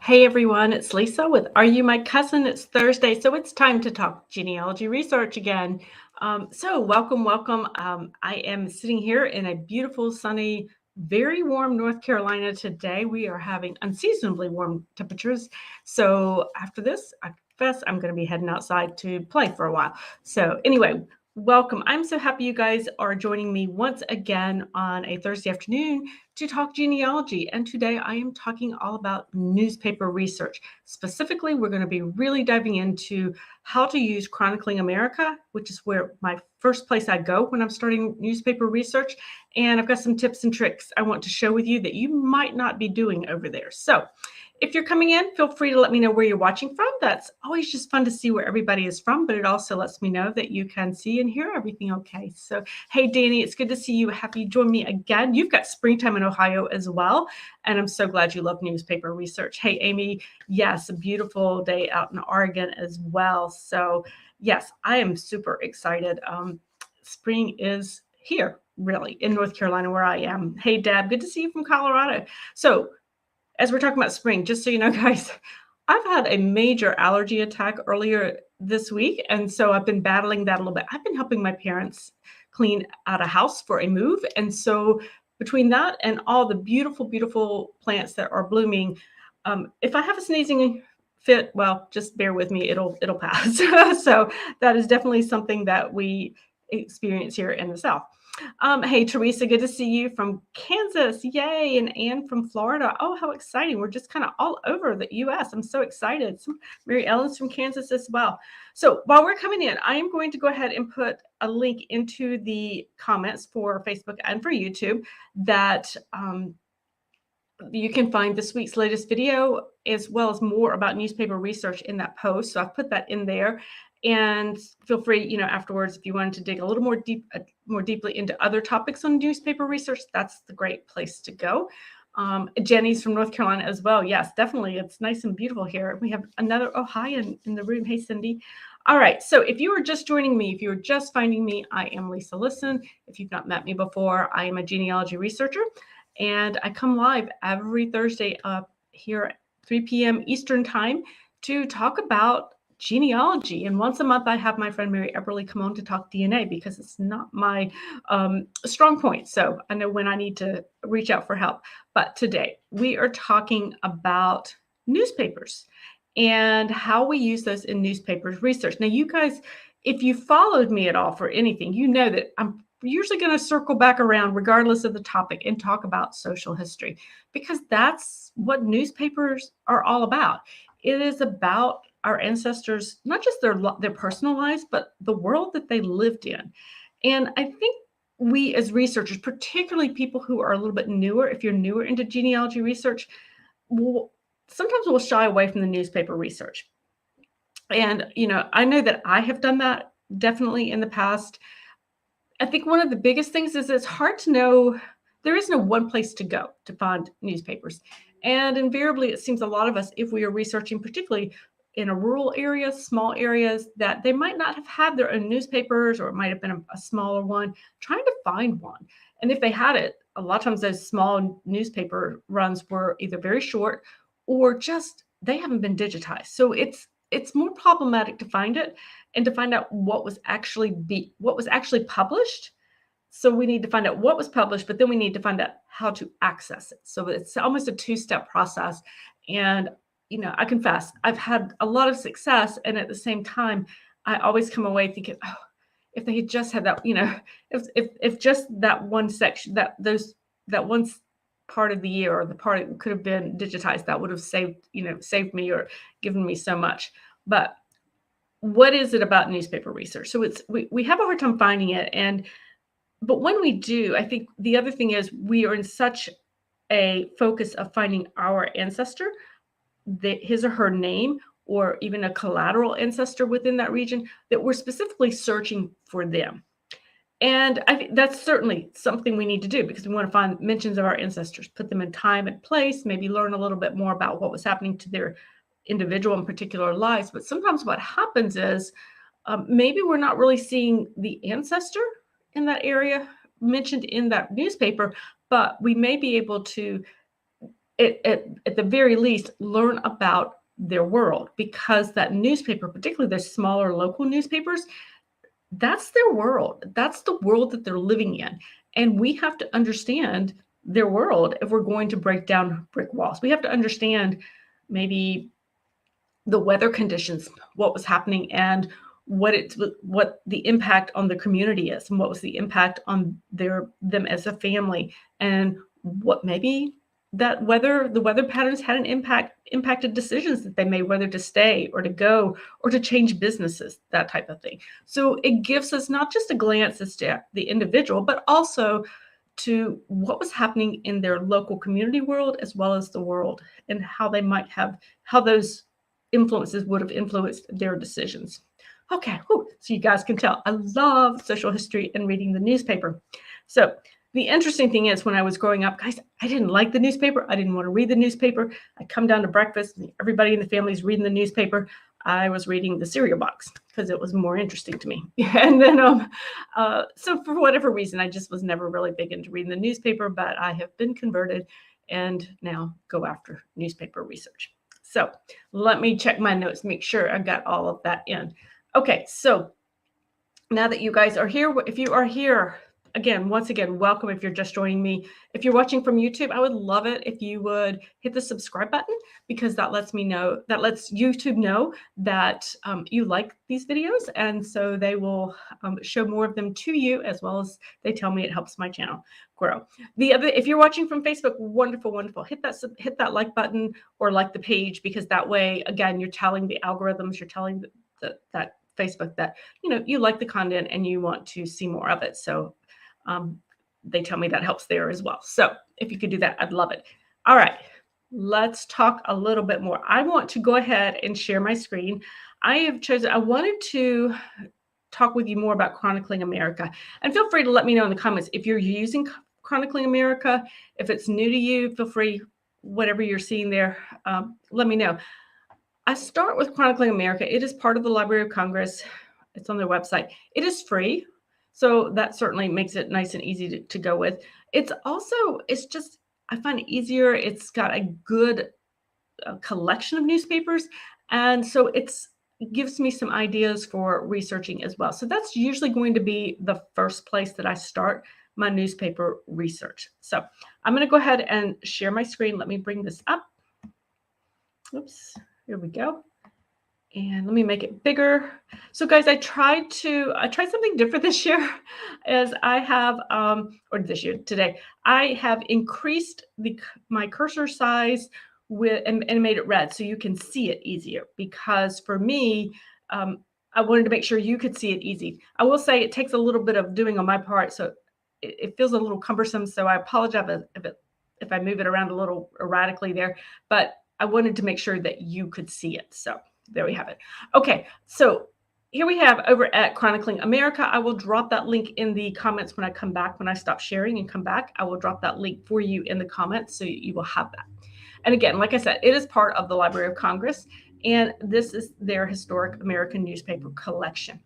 Hey everyone, it's Lisa with Are You My Cousin? It's Thursday, so it's time to talk genealogy research again. Welcome. I am sitting here in a beautiful, sunny, very warm North Carolina today. We are having unseasonably warm temperatures. So after this, I confess I'm going to be heading outside to play for a while. So anyway, welcome. I'm so happy you guys are joining me once again on a Thursday afternoon to talk genealogy. And today I am talking all about newspaper research. Specifically, we're going to be really diving into how to use Chronicling America, which is where my first place I go when I'm starting newspaper research. And I've got some tips and tricks I want to share with you that you might not be doing over there. So if you're coming in, feel free to let me know where you're watching from. That's always just fun to see where everybody is from, but it also lets me know that you can see and hear everything okay. So, hey, Danny, it's good to see you. Happy you joined me again. You've got springtime in Ohio as well, and I'm so glad you love newspaper research. Hey, Amy, yes, a beautiful day out in Oregon as well. So, yes, I am super excited. Spring is here, really, in North Carolina where I am. Hey, Deb, good to see you from Colorado. So, as we're talking about spring, just so you know, guys, I've had a major allergy attack earlier this week. And so I've been battling that a little bit. I've been helping my parents clean out a house for a move. And so between that and all the beautiful, beautiful plants that are blooming, if I have a sneezing fit, well, just bear with me. It'll pass. So that is definitely something that we experience here in the South. Hey, Teresa, good to see you from Kansas. Yay. And Anne from Florida. Oh, how exciting. We're just kind of all over the U.S. I'm so excited. Mary Ellen's from Kansas as well. So while we're coming in, I am going to go ahead and put a link into the comments for Facebook and for YouTube that you can find this week's latest video as well as more about newspaper research in that post. So I've put that in there. And feel free, afterwards, if you wanted to dig a little more deeply into other topics on newspaper research, that's the great place to go. Jenny's from North Carolina as well. Yes, definitely. It's nice and beautiful here. We have another hi in the room. Hey, Cindy. All right. So if you are just joining me, if you are just finding me, I am Lisa Listen. If you've not met me before, I am a genealogy researcher, and I come live every Thursday up here at 3 p.m. Eastern time to talk about genealogy. And once a month, I have my friend Mary Epperly come on to talk DNA because it's not my strong point. So I know when I need to reach out for help. But today we are talking about newspapers and how we use those in newspapers research. Now, you guys, if you followed me at all for anything, you know that I'm usually going to circle back around regardless of the topic and talk about social history, because that's what newspapers are all about. It is about our ancestors, not just their personal lives, but the world that they lived in. And I think we as researchers, particularly people who are a little bit newer, if you're newer into genealogy research, sometimes we'll shy away from the newspaper research. And, I know that I have done that definitely in the past. I think one of the biggest things is it's hard to know. There is no one place to go to find newspapers. And invariably, it seems a lot of us, if we are researching, particularly in a rural area, small areas, that they might not have had their own newspapers, or it might have been a smaller one, trying to find one. And if they had it, a lot of times those small newspaper runs were either very short or just they haven't been digitized. So it's more problematic to find it and to find out what was actually published. So we need to find out what was published, but then we need to find out how to access it. So it's almost a two-step process. And, I confess, I've had a lot of success. And at the same time, I always come away thinking, oh, if they had just had that, if just that one section, that one part of the year, or the part that could have been digitized, that would have saved me or given me so much. But what is it about newspaper research? So we have a hard time finding it. But when we do, I think the other thing is we are in such a focus of finding our ancestor, his or her name, or even a collateral ancestor within that region, that we're specifically searching for them. And I think that's certainly something we need to do, because we want to find mentions of our ancestors, put them in time and place, maybe learn a little bit more about what was happening to their individual and particular lives. But sometimes what happens is maybe we're not really seeing the ancestor in that area mentioned in that newspaper, but we may be able to at the very least, learn about their world, because that newspaper, particularly the smaller local newspapers, that's their world. That's the world that they're living in. And we have to understand their world if we're going to break down brick walls. We have to understand maybe the weather conditions, what was happening, and what the impact on the community is, and what was the impact on them as a family, and what maybe the weather patterns had an impacted decisions that they made, whether to stay or to go or to change businesses, that type of thing. So it gives us not just a glance as to the individual, but also to what was happening in their local community world, as well as the world, and how those influences would have influenced their decisions. Okay, so you guys can tell I love social history and reading the newspaper. So the interesting thing is, when I was growing up, guys, I didn't like the newspaper. I didn't want to read the newspaper. I come down to breakfast, and everybody in the family is reading the newspaper. I was reading the cereal box because it was more interesting to me. And then, so for whatever reason, I just was never really big into reading the newspaper, but I have been converted and now go after newspaper research. So let me check my notes, make sure I got all of that in. Okay, so now that you guys are here, if you are here, again, once again, welcome if you're just joining me. If you're watching from YouTube, I would love it if you would hit the subscribe button, because that lets YouTube know that you like these videos, and so they will show more of them to you, as well as they tell me it helps my channel grow. If you're watching from Facebook, wonderful, wonderful. Hit that like button or like the page, because that way, again, you're telling the algorithms, you're telling that Facebook that you like the content and you want to see more of it. So they tell me that helps there as well. So if you could do that, I'd love it. All right, let's talk a little bit more. I want to go ahead and share my screen. I wanted to talk with you more about Chronicling America, and feel free to let me know in the comments if you're using Chronicling America. If it's new to you, feel free, whatever you're seeing there, let me know. I start with Chronicling America. It is part of the Library of Congress. It's on their website. It is free, so that certainly makes it nice and easy to go with. It's just, I find it easier. It's got a good collection of newspapers, and so it gives me some ideas for researching as well. So that's usually going to be the first place that I start my newspaper research. So I'm going to go ahead and share my screen. Let me bring this up. Oops. Here we go. And let me make it bigger. So guys, I tried something different this year, as I have, today, I have increased my cursor size and made it red so you can see it easier, because for me, I wanted to make sure you could see it easy. I will say it takes a little bit of doing on my part, so it feels a little cumbersome. So I apologize if I move it around a little erratically there, but I wanted to make sure that you could see it. So there we have it. Okay, so here we have over at Chronicling America. I will drop that link in the comments when I come back. When I stop sharing and come back, I will drop that link for you in the comments, so you will have that. And again, like I said, it is part of the Library of Congress, and this is their historic American newspaper collection.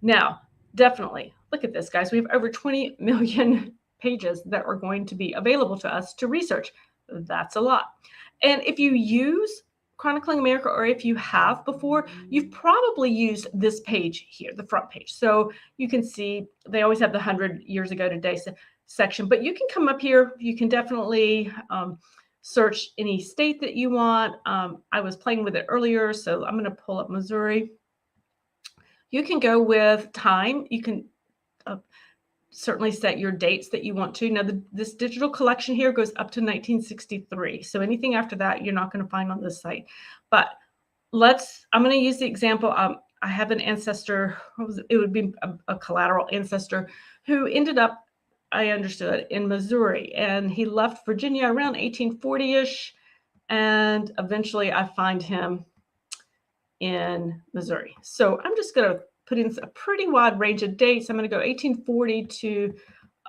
Now, definitely, look at this, guys. We have over 20 million pages that are going to be available to us to research. That's a lot. And if you use Chronicling America, or if you have before, you've probably used this page here, the front page. So you can see they always have the 100 years ago today section, but you can come up here. You can definitely search any state that you want. I was playing with it earlier, so I'm going to pull up Missouri. You can go with time. You can certainly set your dates that you want to. Now, this digital collection here goes up to 1963. So anything after that, you're not going to find on this site. But I'm going to use the example. I have an ancestor, it would be a collateral ancestor, who ended up, I understood, in Missouri. And he left Virginia around 1840-ish. And eventually I find him in Missouri. So I'm just going to put in a pretty wide range of dates. I'm going to go 1840 to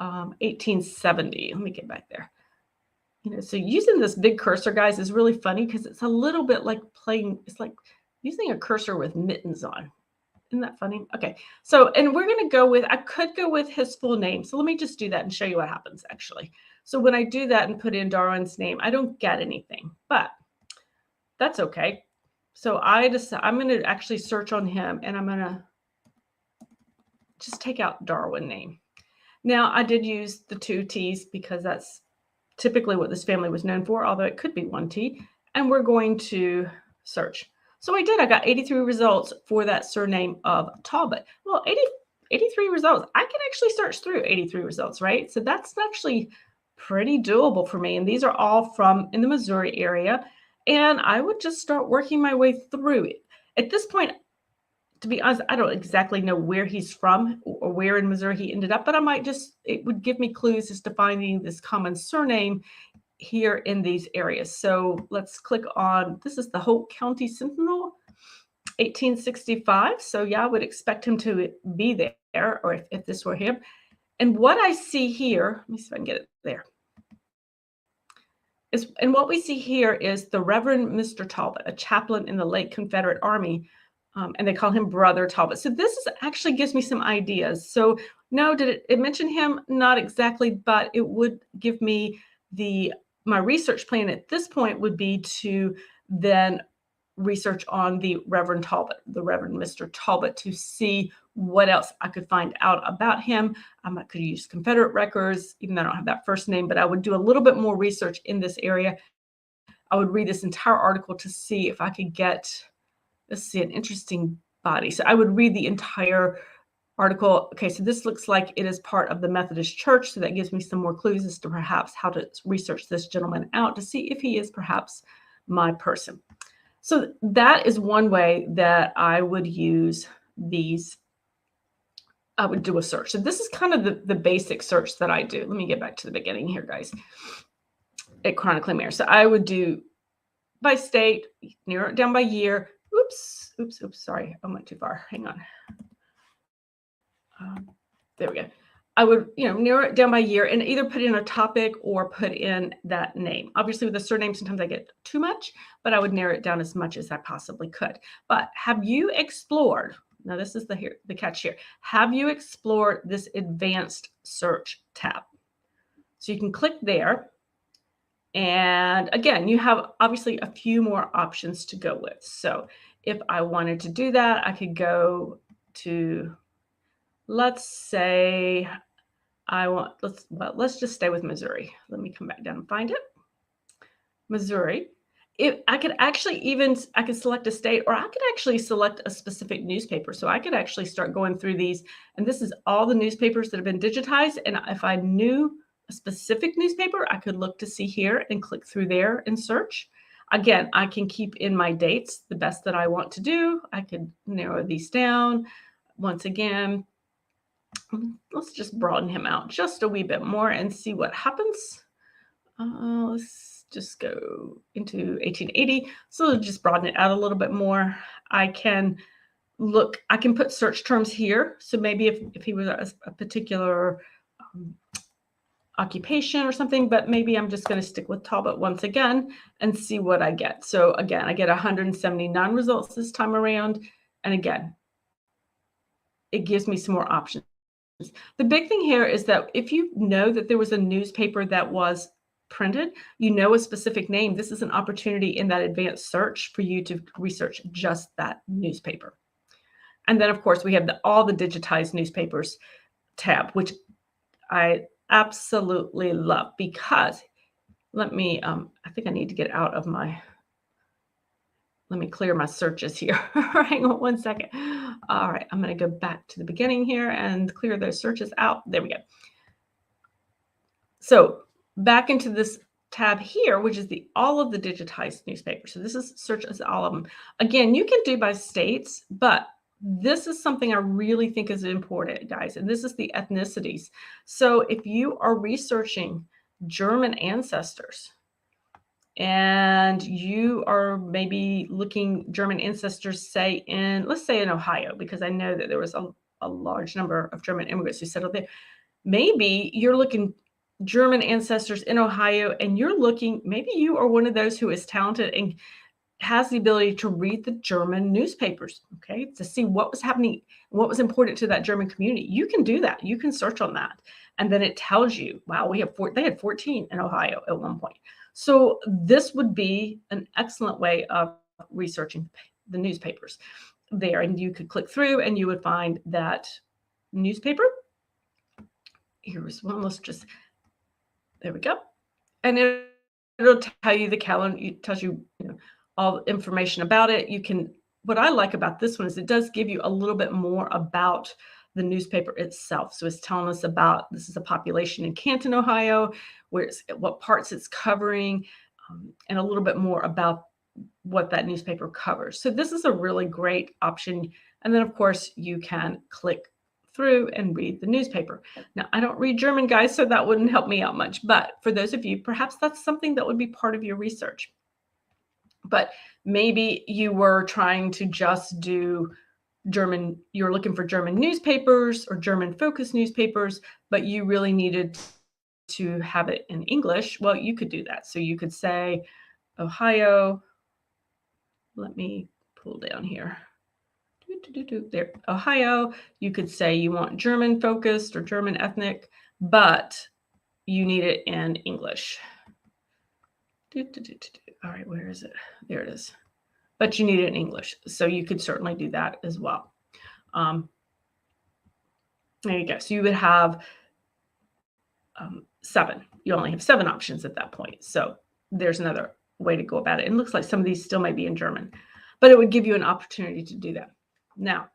1870. Let me get back there. So using this big cursor, guys, is really funny, because it's a little bit like it's like using a cursor with mittens on. Isn't that funny? Okay. So, and we're going to I could go with his full name. So let me just do that and show you what happens, actually. So when I do that and put in Darwin's name, I don't get anything, but that's okay. So I'm going to actually search on him, and I'm going to just take out Darwin name. Now, I did use the 2 T's because that's typically what this family was known for, although it could be 1 T. And we're going to search. So I did. I got 83 results for that surname of Talbot. Well, 83 results. I can actually search through 83 results, right? So that's actually pretty doable for me. And these are all from in the Missouri area. And I would just start working my way through it. At this point, to be honest, I don't exactly know where he's from or where in Missouri he ended up, but it would give me clues as to finding this common surname here in these areas. So let's click on, this is the Holt County Sentinel, 1865. So yeah, I would expect him to be there, or if this were him. And what I see here, let me see if I can get it there. And what we see here is the Reverend Mr. Talbot, a chaplain in the late Confederate Army. And they call him Brother Talbot. So this actually gives me some ideas. So no, did it mention him? Not exactly, but it would give me my research plan at this point would be to then research on the Reverend Talbot, the Reverend Mr. Talbot, to see what else I could find out about him. I could use Confederate records, even though I don't have that first name, but I would do a little bit more research in this area. I would read this entire article to see if I could get, let's see, an interesting body. So I would read the entire article. Okay, so this looks like it is part of the Methodist Church. So that gives me some more clues as to perhaps how to research this gentleman out to see if he is perhaps my person. So that is one way that I would use these. I would do a search. So this is kind of the basic search that I do. Let me get back to the beginning here, guys, at Chronically Mayor. So I would do by state, narrow it down by year. Oops, sorry, I went too far. Hang on. There we go. I would, narrow it down by year and either put in a topic or put in that name. Obviously, with a surname, sometimes I get too much, but I would narrow it down as much as I possibly could. But have you explored, now this is the catch here, have you explored this advanced search tab? So you can click there. And again, you have obviously a few more options to go with. So if I wanted to do that, I could go to, let's say let's just stay with Missouri. Let me come back down and find it. Missouri. I could select a state, or I could actually select a specific newspaper. So I could actually start going through these, and this is all the newspapers that have been digitized. And if I knew a specific newspaper, I could look to see here and click through there and search. Again, I can keep in my dates the best that I want to do. I could narrow these down. Once again, let's just broaden him out just a wee bit more and see what happens. Let's just go into 1880. So just broaden it out a little bit more. I can put search terms here. So maybe if he was a particular occupation or something, but maybe I'm just going to stick with Talbot once again and see what I get. So again, I get 179 results this time around. And again, it gives me some more options. The big thing here is that if you know that there was a newspaper that was printed, a specific name, this is an opportunity in that advanced search for you to research just that newspaper. And then, of course, we have all the digitized newspapers tab, which I absolutely love because I think I need to get out of let me clear my searches here. Hang on one second. All right, I'm going to go back to the beginning here and clear those searches out. There we go. So back into this tab here, which is all of the digitized newspapers. So this is search as all of them. Again, you can do by states, but this is something I really think is important, guys, and this is the ethnicities. So if you are researching German ancestors and you are maybe looking German ancestors, let's say in Ohio, because I know that there was a large number of German immigrants who settled there. Maybe you're looking German ancestors in Ohio and maybe you are one of those who is talented and has the ability to read the German newspapers, okay, to see what was happening, what was important to that German community. You can do that. You can search on that. And then it tells you, wow, they had 14 in Ohio at one point. So this would be an excellent way of researching the newspapers there. And you could click through and you would find that newspaper. Here's one. There we go. And it'll tell you the calendar. It tells you, all the information about it. What I like about this one is it does give you a little bit more about the newspaper itself. So it's telling us about, this is a population in Canton, Ohio, what parts it's covering, and a little bit more about what that newspaper covers. So this is a really great option. And then of course you can click through and read the newspaper. Now, I don't read German, guys, so that wouldn't help me out much. But for those of you, perhaps that's something that would be part of your research. But maybe you were trying to just do German, you're looking for German newspapers or German focused newspapers, but you really needed to have it in English. Well, you could do that. So you could say, Ohio, let me pull down here. There, Ohio, you could say you want German focused or German ethnic, but you need it in English. All right, where is it? There it is. But you need it in English. So you could certainly do that as well. There you go. So you would have 7. You only have 7 options at that point. So there's another way to go about it. It looks like some of these still might be in German, but it would give you an opportunity to do that. Now,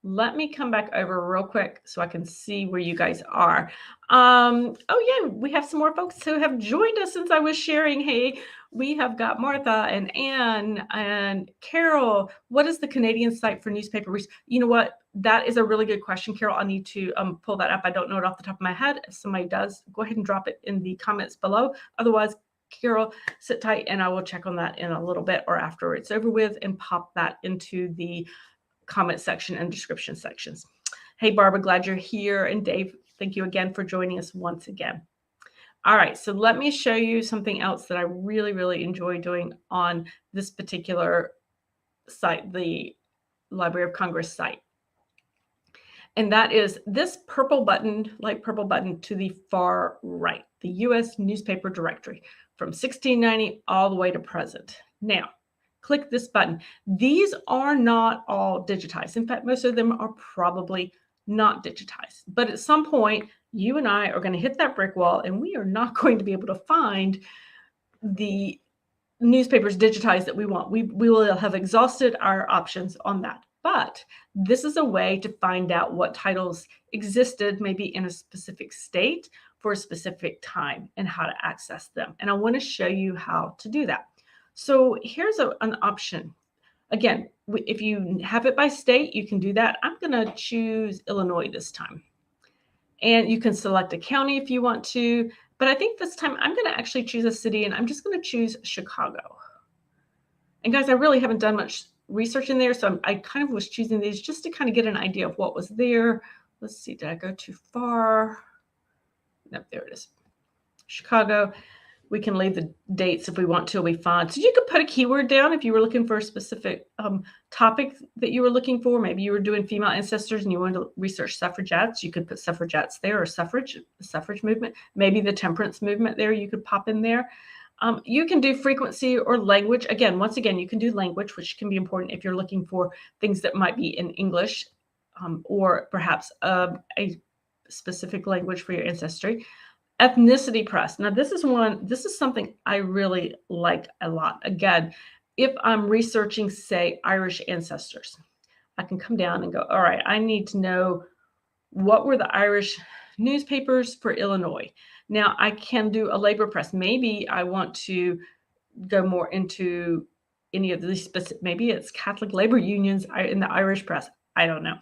let me come back over real quick so I can see where you guys are. Oh yeah, we have some more folks who have joined us since I was sharing. Hey, we have got Martha and Anne and Carol. What is the Canadian site for newspaper research? You know what? That is a really good question, Carol. I need to pull that up. I don't know it off the top of my head. If somebody does, go ahead and drop it in the comments below. Otherwise, Carol, sit tight and I will check on that in a little bit or after it's over with and pop that into the comment section and description sections. Hey, Barbara, glad you're here. And Dave, thank you again for joining us once again. All right, so let me show you something else that I really, really enjoy doing on this particular site, the Library of Congress site. And that is this purple button, light purple button to the far right, the U.S. newspaper directory from 1690 all the way to present. Now, click this button. These are not all digitized. In fact, most of them are probably not digitized. But at some point, you and I are going to hit that brick wall and we are not going to be able to find the newspapers digitized that we want. We will have exhausted our options on that. But this is a way to find out what titles existed maybe in a specific state for a specific time and how to access them. And I want to show you how to do that. So here's an option. Again, if you have it by state, you can do that. I'm going to choose Illinois this time. And you can select a county if you want to. But I think this time I'm going to actually choose a city, and I'm just going to choose Chicago. And guys, I really haven't done much research in there, so I kind of was choosing these just to kind of get an idea of what was there. Let's see, did I go too far? Nope, there it is. Chicago. We can leave the dates if we want to, we find. So you could put a keyword down if you were looking for a specific topic that you were looking for. Maybe you were doing female ancestors and you wanted to research suffragettes. You could put suffragettes there, or suffrage, the suffrage movement. Maybe the temperance movement there, you could pop in there. You can do frequency or language. Again, once again, you can do language, which can be important if you're looking for things that might be in English or perhaps a specific language for your ancestry. Ethnicity press. Now, this is something I really like a lot. Again, if I'm researching, say, Irish ancestors, I can come down and go, all right, I need to know what were the Irish newspapers for Illinois. Now, I can do a labor press. Maybe I want to go more into any of these specific, maybe it's Catholic labor unions in the Irish press. I don't know.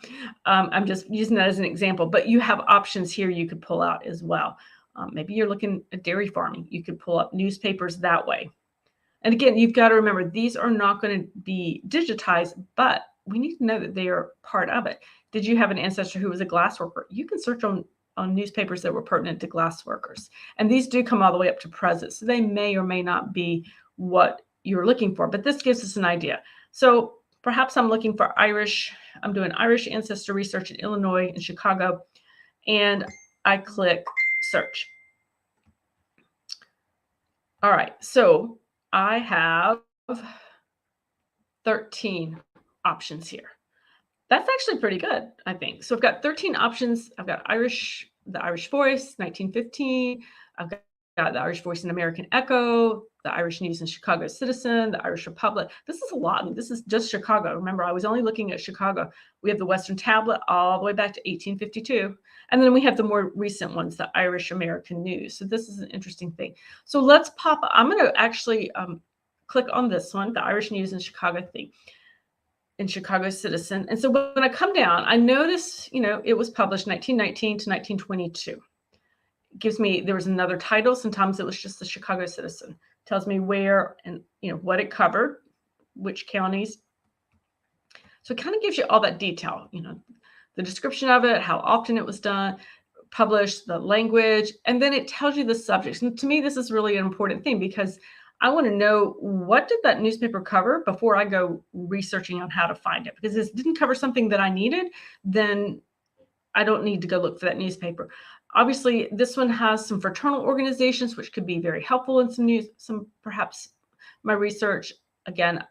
I'm just using that as an example, but you have options here you could pull out as well. Maybe you're looking at dairy farming. You could pull up newspapers that way. And again, you've got to remember, these are not going to be digitized, but we need to know that they are part of it. Did you have an ancestor who was a glass worker? You can search on newspapers that were pertinent to glass workers. And these do come all the way up to present. So they may or may not be what you're looking for, but this gives us an idea. So perhaps I'm looking for Irish. I'm doing Irish ancestor research in Illinois and Chicago, and I click search. All right, so I have 13 options here. That's actually pretty good, I think. So I've got 13 options. I've got Irish, the Irish Voice, 1915. I've got the Irish Voice and American Echo, the Irish News and Chicago Citizen, the Irish Republic. This is a lot. This is just Chicago. Remember, I was only looking at Chicago. We have the Western Tablet all the way back to 1852. And then we have the more recent ones, the Irish American News. So this is an interesting thing. So let's pop, I'm going to actually click on this one, the Irish News and Chicago thing. In Chicago Citizen. And so when I come down, I notice, it was published 1919 to 1922. It gives me, there was another title. Sometimes it was just the Chicago Citizen. It tells me where and, what it covered, which counties. So it kind of gives you all that detail, the description of it, how often it was done, published, the language, and then it tells you the subjects. And to me, this is really an important thing because I want to know what did that newspaper cover before I go researching on how to find it. Because if it didn't cover something that I needed, then I don't need to go look for that newspaper. Obviously, this one has some fraternal organizations, which could be very helpful in some perhaps my research. Again,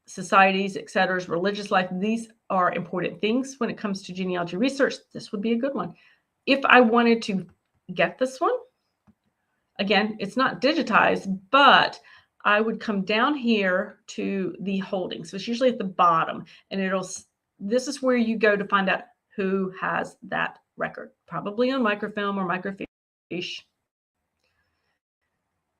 societies, et cetera, religious life. These are important things when it comes to genealogy research. This would be a good one. If I wanted to get this one, again, it's not digitized, but I would come down here to the holdings. So it's usually at the bottom, and this is where you go to find out who has that record, probably on microfilm or microfiche.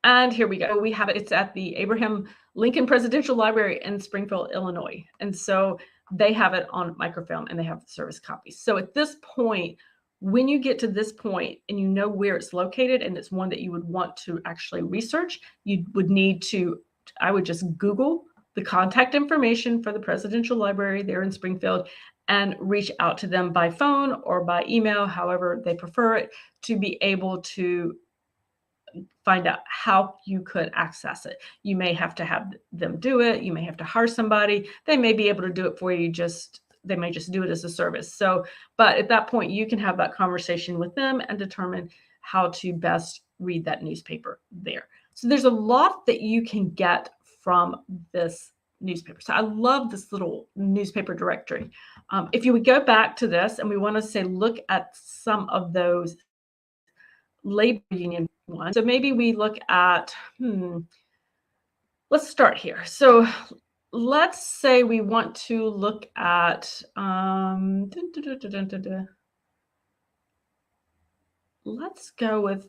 And here we go. We have it. It's at the Abraham Lincoln Presidential Library in Springfield, Illinois. And so they have it on microfilm and they have the service copies. So at this point, when you get to this point and you know where it's located and it's one that you would want to actually research, you would need to, I would just Google the contact information for the Presidential Library there in Springfield and reach out to them by phone or by email, however they prefer it, to be able to find out how you could access it. You may have to have them do it. You may have to hire somebody. They may be able to do it for you. They may just do it as a service. So, but at that point, you can have that conversation with them and determine how to best read that newspaper there. So there's a lot that you can get from this newspaper. So I love this little newspaper directory. If you would go back to this and we want to say, look at some of those labor union ones. So maybe we look at, let's start here. So let's say we want to look at, let's go with,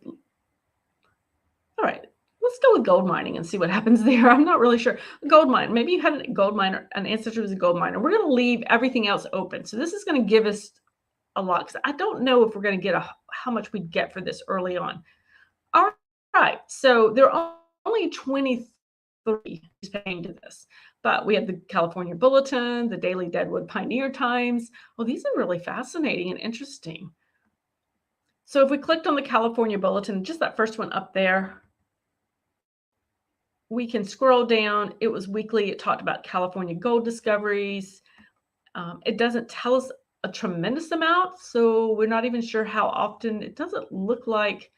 all right, let's go with gold mining and see what happens there. I'm not really sure. Gold mine, maybe you had a gold miner, an ancestor was a gold miner. We're going to leave everything else open. So this is going to give us a lot, because I don't know if we're going to get how much we'd get for this early on. All right, so there are only 23 paying to this, but we have the California Bulletin, the Daily Deadwood Pioneer Times. Well, these are really fascinating and interesting. So if we clicked on the California Bulletin, just that first one up there, we can scroll down. It was weekly. It talked about California gold discoveries. It doesn't tell us a tremendous amount, so we're not even sure how often. It doesn't look like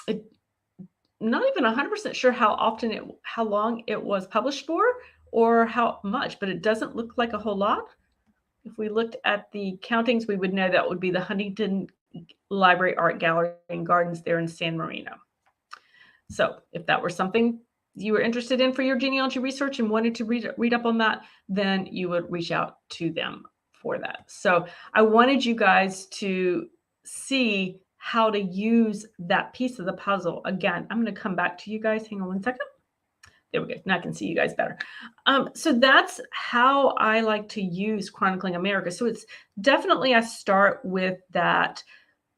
it. Not even 100% sure how often how long it was published for, or how much, but it doesn't look like a whole lot. If we looked at the countings, we would know that would be the Huntington Library Art Gallery and Gardens there in San Marino. So if that were something you were interested in for your genealogy research and wanted to read up on that, then you would reach out to them for that. So I wanted you guys to see how to use that piece of the puzzle. Again, I'm going to come back to you guys. Hang on one second. There we go. Now I can see you guys better. So that's how I like to use Chronicling America. So it's definitely, I start with that,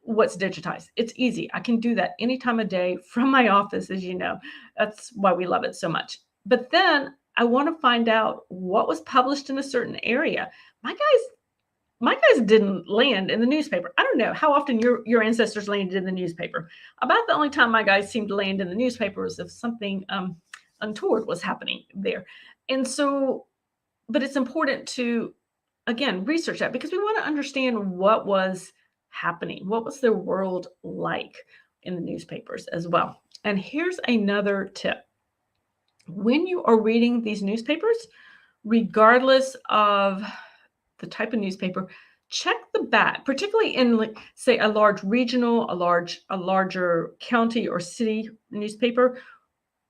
what's digitized. It's easy. I can do that any time of day from my office, as you know. That's why we love it so much. But then I want to find out what was published in a certain area. My guys didn't land in the newspaper. I don't know how often your ancestors landed in the newspaper. About the only time my guys seemed to land in the newspaper was if something untoward was happening there. And so, but it's important to, again, research that because we want to understand what was happening. What was their world like in the newspapers as well? And here's another tip. When you are reading these newspapers, regardless of the type of newspaper, check the back, particularly in, like, say, a large regional, a larger county or city newspaper.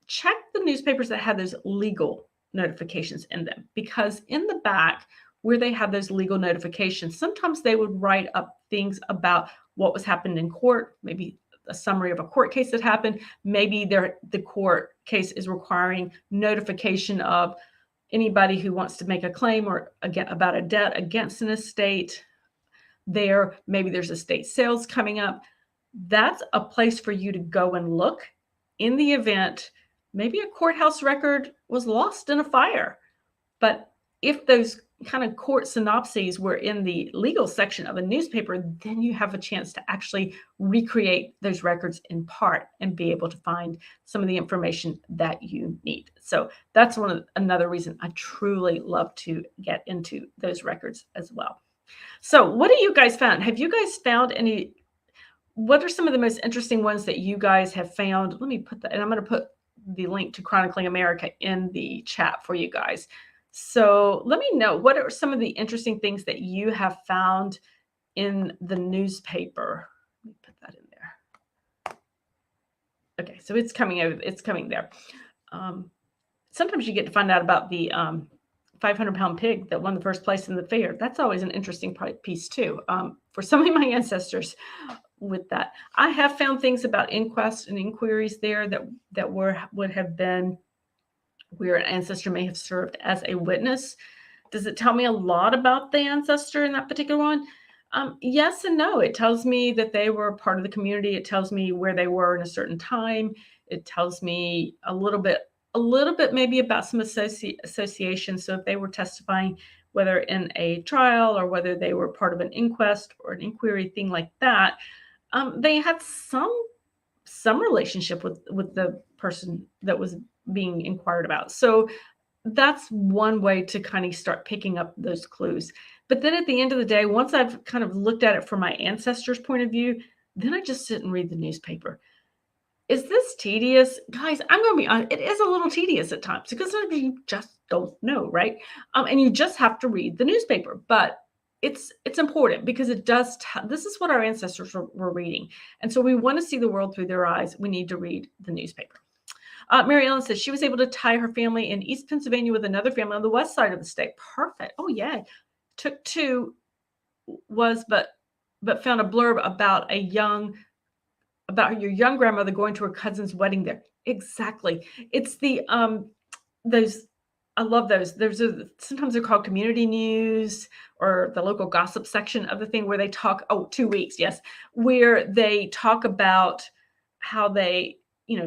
Check the newspapers that have those legal notifications in them, because in the back where they have those legal notifications, sometimes they would write up things about what was happening in court, maybe a summary of a court case that happened. Maybe the court case is requiring notification of anybody who wants to make a claim or about a debt against an estate. Maybe there's estate sales coming up. That's a place for you to go and look in the event maybe a courthouse record was lost in a fire. But if those kind of court synopses were in the legal section of a newspaper, then you have a chance to actually recreate those records in part and be able to find some of the information that you need. So that's another reason I truly love to get into those records as well. So what have you guys found? Have you guys found any? What are some of the most interesting ones that you guys have found? Let me put that, and I'm going to put the link to Chronicling America in the chat for you guys. So let me know, what are some of the interesting things that you have found in the newspaper? Let me put that in there. Okay, so it's coming over. It's coming there. Sometimes you get to find out about the 500-pound pig that won the first place in the fair. That's always an interesting piece too, for some of my ancestors. With that, I have found things about inquests and inquiries there that would have been where an ancestor may have served as a witness. Does it tell me a lot about the ancestor in that particular one? Yes and no. It tells me that they were part of the community. It tells me where they were in a certain time. It tells me a little bit maybe about some association. So if they were testifying, whether in a trial or whether they were part of an inquest or an inquiry, thing like that, they had some relationship with the person that was being inquired about. So that's one way to kind of start picking up those clues. But then at the end of the day, once I've kind of looked at it from my ancestors' point of view, then I just sit and read the newspaper. Is this tedious? Guys, I'm going to be honest, it is a little tedious at times because you just don't know, right? And you just have to read the newspaper. But it's important because it does. This is what our ancestors were reading. And so we want to see the world through their eyes. We need to read the newspaper. Mary Ellen says she was able to tie her family in East Pennsylvania with another family on the west side of the state. Perfect. Oh, yeah. Took two, but found a blurb about your young grandmother going to her cousin's wedding there. Exactly. It's the those. I love those. Sometimes they're called community news or the local gossip section of the thing where they talk. 2 weeks, yes, where they talk about how they,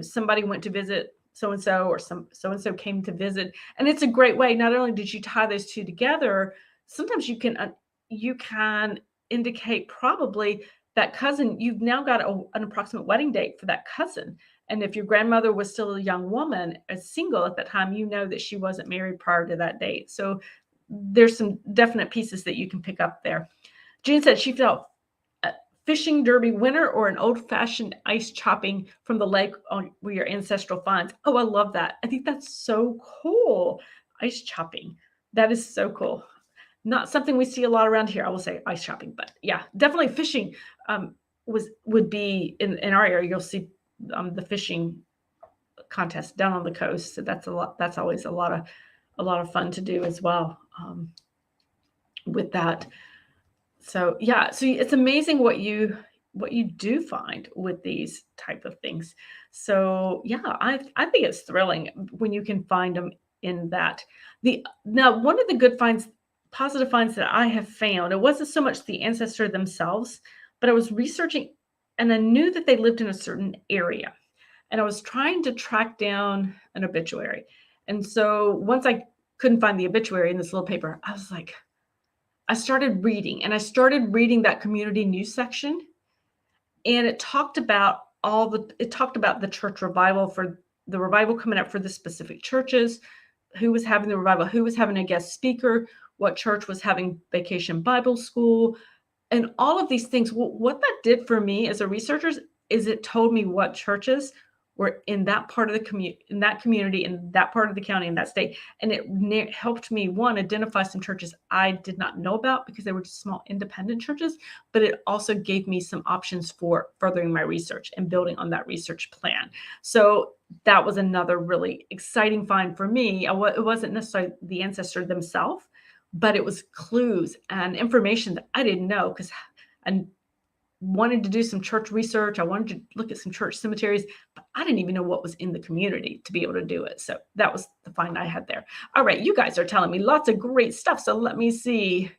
somebody went to visit so and so, or so and so came to visit, and it's a great way. Not only did you tie those two together, sometimes you can indicate probably that cousin. You've now got an approximate wedding date for that cousin. And if your grandmother was still a young woman, single at that time, that she wasn't married prior to that date. So there's some definite pieces that you can pick up there. Jean said she felt a fishing derby winner or an old-fashioned ice chopping from the lake on where your ancestral finds. Oh, I love that. I think that's so cool. Ice chopping. That is so cool. Not something we see a lot around here. I will say ice chopping, but yeah, definitely fishing would be in our area. You'll see the fishing contest down on the coast. So that's always a lot of fun to do as well with that. So yeah, so it's amazing what you do find with these type of things. So yeah, I think it's thrilling when you can find them in that. Now one of the good finds, positive finds that I have found, it wasn't so much the ancestor themselves, but I was researching and I knew that they lived in a certain area. And I was trying to track down an obituary. And so once I couldn't find the obituary in this little paper, I was like, I started reading that community news section. And it talked about the church revival for the revival coming up for the specific churches, who was having the revival, who was having a guest speaker, what church was having vacation Bible school, and all of these things. What that did for me as a researcher is it told me what churches were in that part of the community, in that community, in that part of the county, in that state. And it helped me, one, identify some churches I did not know about because they were just small independent churches, but it also gave me some options for furthering my research and building on that research plan. So that was another really exciting find for me. It wasn't necessarily the ancestor themselves, but it was clues and information that I didn't know because I wanted to do some church research. I wanted to look at some church cemeteries, but I didn't even know what was in the community to be able to do it. So that was the find I had there. All right, you guys are telling me lots of great stuff. So let me see.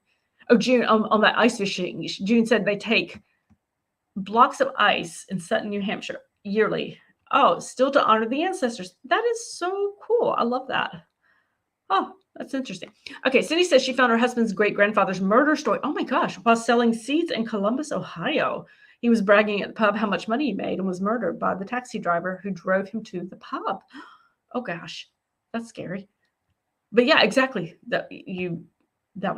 Oh, June, on that ice fishing, June said they take blocks of ice in Sutton, New Hampshire yearly. Oh, still to honor the ancestors. That is so cool. I love that. Oh, that's interesting. Okay, Cindy says she found her husband's great-grandfather's murder story. Oh my gosh, while selling seeds in Columbus, Ohio. He was bragging at the pub how much money he made and was murdered by the taxi driver who drove him to the pub. Oh gosh, that's scary. But yeah, exactly. You got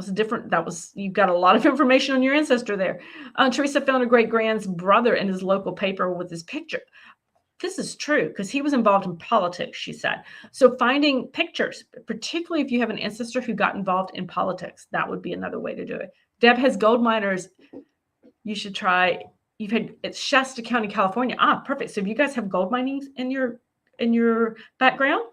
a lot of information on your ancestor there. Teresa found a great-grand's brother in his local paper with his picture. This is true because he was involved in politics, she said. So finding pictures, particularly if you have an ancestor who got involved in politics, that would be another way to do it. Deb has gold miners. You should try. It's Shasta County, California. Ah, perfect. So if you guys have gold mining in your background,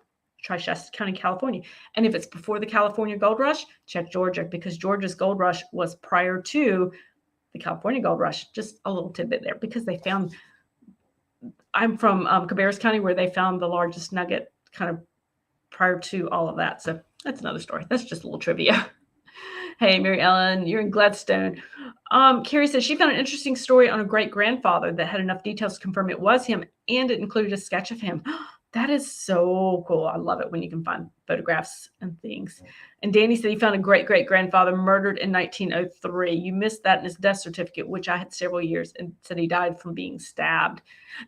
try Shasta County, California. And if it's before the California Gold Rush, check Georgia because Georgia's gold rush was prior to the California Gold Rush. Just a little tidbit there because they found. I'm from Cabarrus County where they found the largest nugget kind of prior to all of that. So that's another story. That's just a little trivia. Hey, Mary Ellen, you're in Gladstone. Carrie says she found an interesting story on a great-grandfather that had enough details to confirm it was him, and it included a sketch of him. That is so cool. I love it when you can find photographs and things. And Danny said he found a great-great-grandfather murdered in 1903. You missed that in his death certificate, which I had several years, and said he died from being stabbed.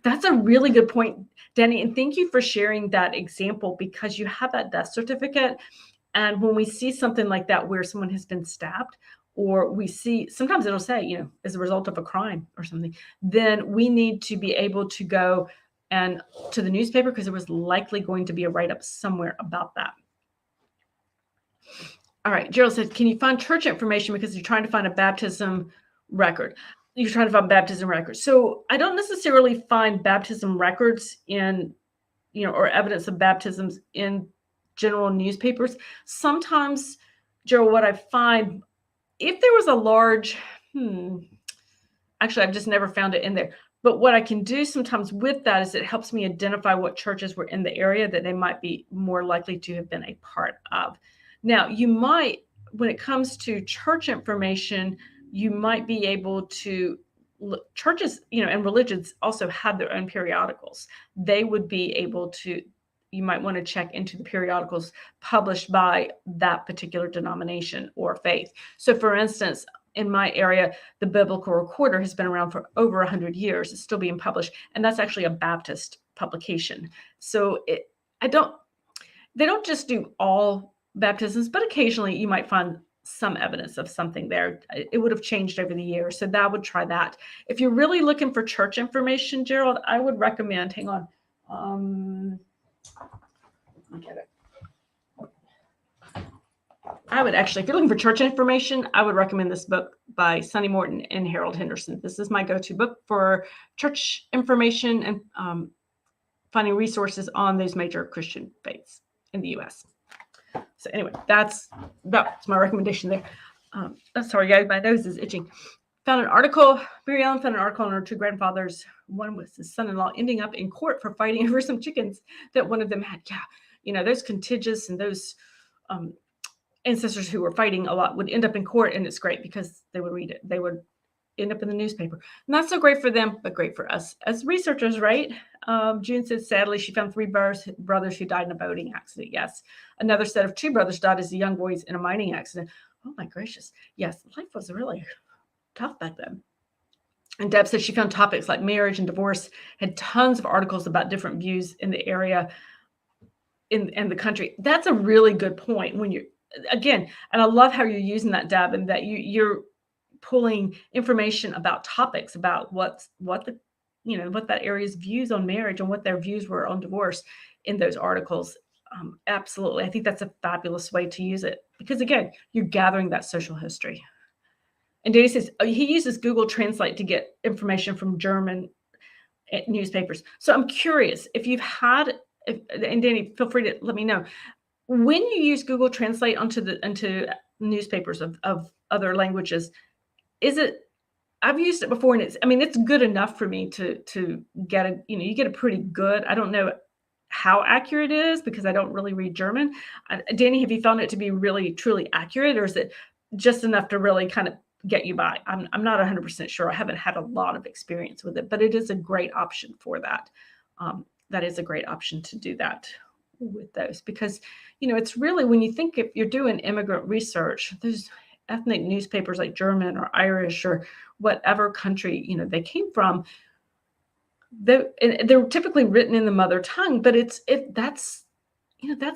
That's a really good point, Danny. And thank you for sharing that example because you have that death certificate. And when we see something like that where someone has been stabbed, or we see, sometimes it'll say, as a result of a crime or something, then we need to be able to go and to the newspaper because there was likely going to be a write-up somewhere about that. All right, Gerald said, can you find church information because you're trying to find a baptism record? You're trying to find baptism records. So I don't necessarily find baptism records in, or evidence of baptisms in general newspapers. Sometimes, Gerald, what I find, if there was a large, actually, I've just never found it in there. But what I can do sometimes with that is it helps me identify what churches were in the area that they might be more likely to have been a part of. Now, you might, when it comes to church information, you might be able to look, churches, and religions also have their own periodicals. They would be able to, you might want to check into the periodicals published by that particular denomination or faith. So for instance, in my area, the Biblical Recorder has been around for over 100 years. It's still being published, and that's actually a Baptist publication. So they don't just do all baptisms, but occasionally you might find some evidence of something there. It would have changed over the years, so that would try that. If you're really looking for church information, Gerald, I would recommend, hang on, look at it. I would actually, if you're looking for church information, I would recommend this book by Sonny Morton and Harold Henderson. This is my go-to book for church information and finding resources on those major Christian faiths in the U.S. So anyway, that's my recommendation there. I'm sorry, guys, my nose is itching. Found an article, Mary Ellen found an article on her two grandfathers. One was his son-in-law ending up in court for fighting over some chickens that one of them had. Yeah, those contiguous and those ancestors who were fighting a lot would end up in court, and it's great because they would read it. They would end up in the newspaper. Not so great for them, but great for us as researchers, right? June says, sadly, she found three brothers who died in a boating accident. Yes. Another set of two brothers died as young boys in a mining accident. Oh, my gracious. Yes, life was really tough back then. And Deb said she found topics like marriage and divorce had tons of articles about different views in the area in the country. That's a really good point when you, again, and I love how you're using that, Deb, and that you're pulling information about topics, about what that area's views on marriage and what their views were on divorce in those articles. Absolutely. I think that's a fabulous way to use it because, again, you're gathering that social history. And Danny says he uses Google Translate to get information from German newspapers. So I'm curious if you've had, and Danny, feel free to let me know, when you use Google Translate into newspapers of other languages, is it, I've used it before and it's good enough for me to get a, you get a pretty good, I don't know how accurate it is because I don't really read German. Danny, have you found it to be really, truly accurate, or is it just enough to really kind of get you by? I'm not 100% sure. I haven't had a lot of experience with it, but it is a great option for that. That is a great option to do that with those because, it's really, when you think if you're doing immigrant research, there's ethnic newspapers like German or Irish or whatever country, they came from. They're typically written in the mother tongue, but that's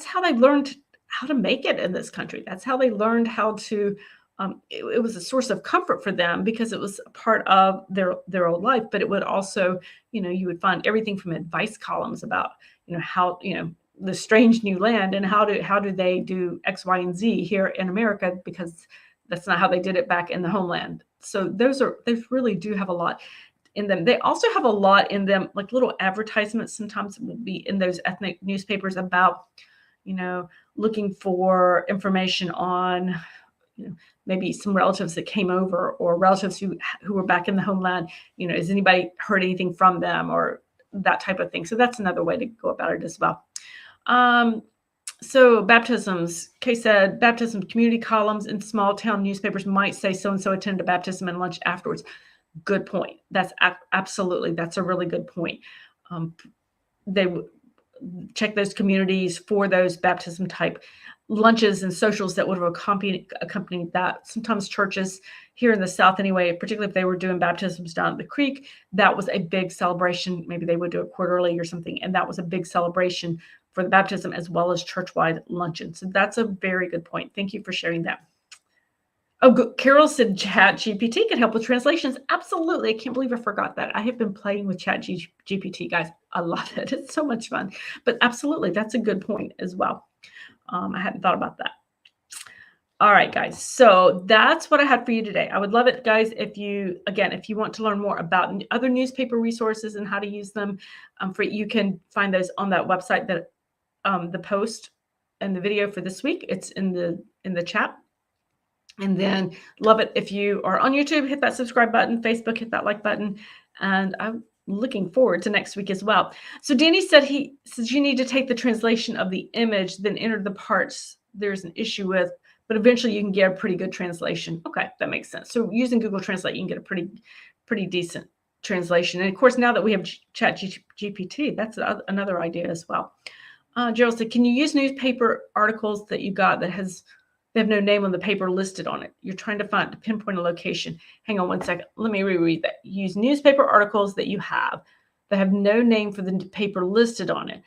how they learned how to make it in this country. That's how they learned how to, it was a source of comfort for them because it was a part of their old life, but it would also, you would find everything from advice columns about, how, the strange new land and how do they do X, Y, and Z here in America, because that's not how they did it back in the homeland. So they really do have a lot in them. They also have a lot in them, like little advertisements sometimes will be in those ethnic newspapers about, looking for information on, maybe some relatives that came over or relatives who were back in the homeland. Has anybody heard anything from them or that type of thing? So that's another way to go about it as well. So baptisms, Kay said, baptism community columns in small town newspapers might say so-and-so attended a baptism and lunch afterwards. Good point. That's absolutely, that's a really good point. They check those communities for those baptism type lunches and socials that would have accompanied that. Sometimes churches here in the South anyway, particularly if they were doing baptisms down at the creek, that was a big celebration. Maybe they would do it quarterly or something. And that was a big celebration for the baptism as well as church-wide luncheon. So that's a very good point. Thank you for sharing that. Oh, good. Carol said ChatGPT can help with translations. Absolutely. I can't believe I forgot that. I have been playing with ChatGPT, guys. I love it. It's so much fun. But absolutely, that's a good point as well. I hadn't thought about that. All right, guys. So that's what I had for you today. I would love it, guys, if you want to learn more about other newspaper resources and how to use them, you can find those on that website, that the post and the video for this week. It's in the chat. And then love it if you are on YouTube, hit that subscribe button, Facebook, hit that like button. And I'm looking forward to next week as well. So Danny said, he says you need to take the translation of the image, then enter the parts there's an issue with, but eventually you can get a pretty good translation. Okay, that makes sense. So using Google Translate, you can get a pretty decent translation. And of course, now that we have ChatGPT, that's another idea as well. Gerald said, can you use newspaper articles that you got they have no name on the paper listed on it? You're trying to pinpoint a location. Hang on one second. Let me reread that. Use newspaper articles that you have that have no name for the paper listed on it.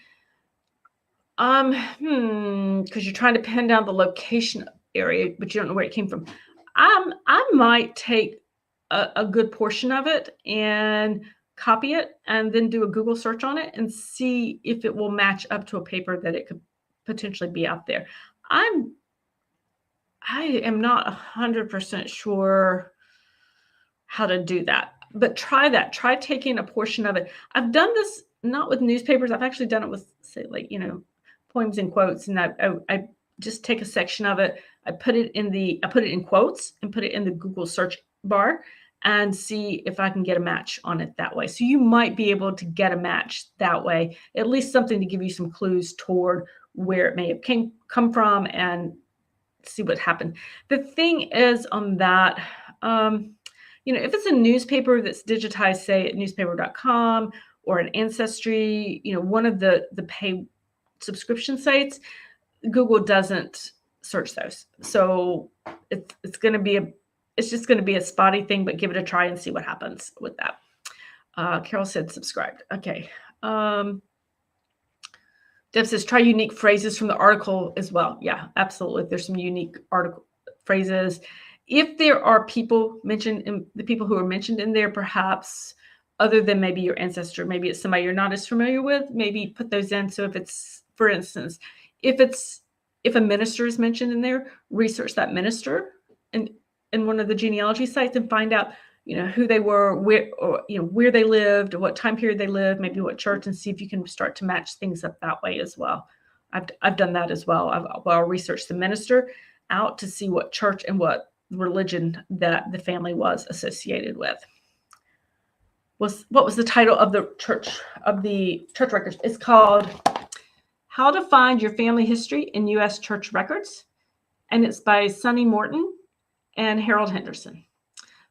Because you're trying to pin down the location area, but you don't know where it came from. I might take a good portion of it and copy it and then do a Google search on it and see if it will match up to a paper that it could potentially be out there. I am not 100% sure how to do that, but try that. Try taking a portion of it. I've done this not with newspapers. I've actually done it with, say, like, poems and quotes, and I just take a section of it. I put it in quotes and put it in the Google search bar and see if I can get a match on it that way. So you might be able to get a match that way, at least something to give you some clues toward where it may have come from and see what happened. The thing is on that, if it's a newspaper that's digitized, say at newspaper.com or an Ancestry, one of the pay subscription sites, Google doesn't search those. So it's going to be it's just going to be a spotty thing, but give it a try and see what happens with that. Carol said subscribed. Okay. Deb says try unique phrases from the article as well. Yeah, absolutely. There's some unique article phrases. If there are people mentioned in the people who are mentioned in there, perhaps other than maybe your ancestor, maybe it's somebody you're not as familiar with, maybe put those in. So if it's, for instance, if a minister is mentioned in there, research that minister in one of the genealogy sites and find out, who they were, where they lived, what time period they lived, maybe what church, and see if you can start to match things up that way as well. I've done that as well. I'll research the minister out to see what church and what religion that the family was associated with. What was the title of the church records? It's called How to Find Your Family History in U.S. Church Records, and it's by Sonny Morton and Harold Henderson.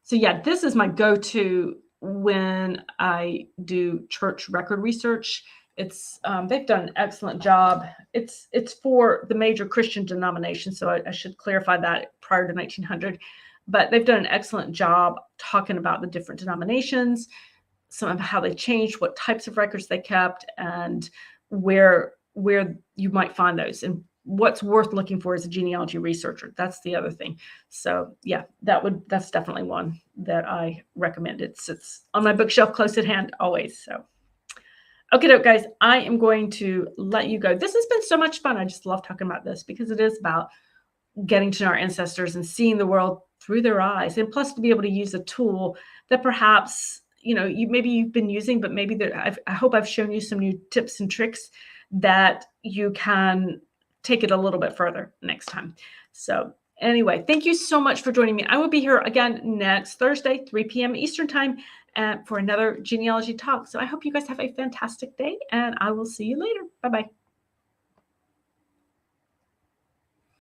So yeah, this is my go-to when I do church record research. It's they've done an excellent job. It's for the major Christian denominations, so I should clarify that prior to 1900. But they've done an excellent job talking about the different denominations, some of how they changed, what types of records they kept, and where you might find those, and what's worth looking for as a genealogy researcher. That's the other thing. So yeah, that's definitely one that I recommend. It's on my bookshelf close at hand always. So okay, guys, I am going to let you go. This has been so much fun. I just love talking about this because it is about getting to know our ancestors and seeing the world through their eyes, and plus to be able to use a tool that perhaps you've been using, but maybe I hope I've shown you some new tips and tricks that you can take it a little bit further next time. So anyway, thank you so much for joining me. I will be here again next Thursday, 3 p.m. Eastern time, for another genealogy talk. So I hope you guys have a fantastic day, and I will see you later. Bye-bye.